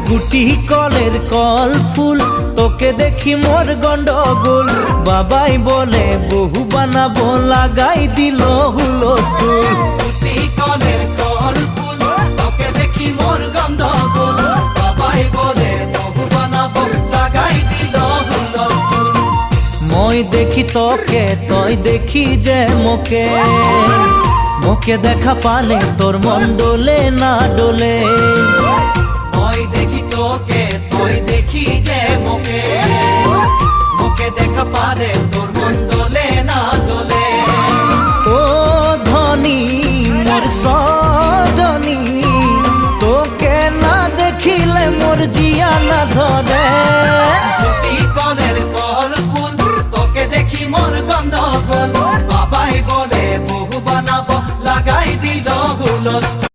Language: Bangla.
গুটি কলের কল ফুল তোকে দেখি মোর গন্ডগোল বাবাই বলে বহু বানাবো লাগাই দিল হুলস্থুল গুটি কলের কল ফুল তোকে দেখি মোর গন্ডগোল বাবাই বলে বহু বানাবো লাগাই দিল হুলস্থুল মই দেখি তোকে তই দেখি যে মোকে মোকে দেখা পালে তোর মন ডোলে না ডোলে মই দেখি তোকে তুই দেখি যে মোকে মোকে দেখা পারে তোর মন দোলে না দোলে ও ধনী মোর সজনী তোকে না দেখিলে মোর জিয়া না ধরে গুটি কলের কল ফুল তোকে দেখি মোর গন্ডগোল বাবাই বলে বহু বানাবো লাগাই দিল হুলস্থুল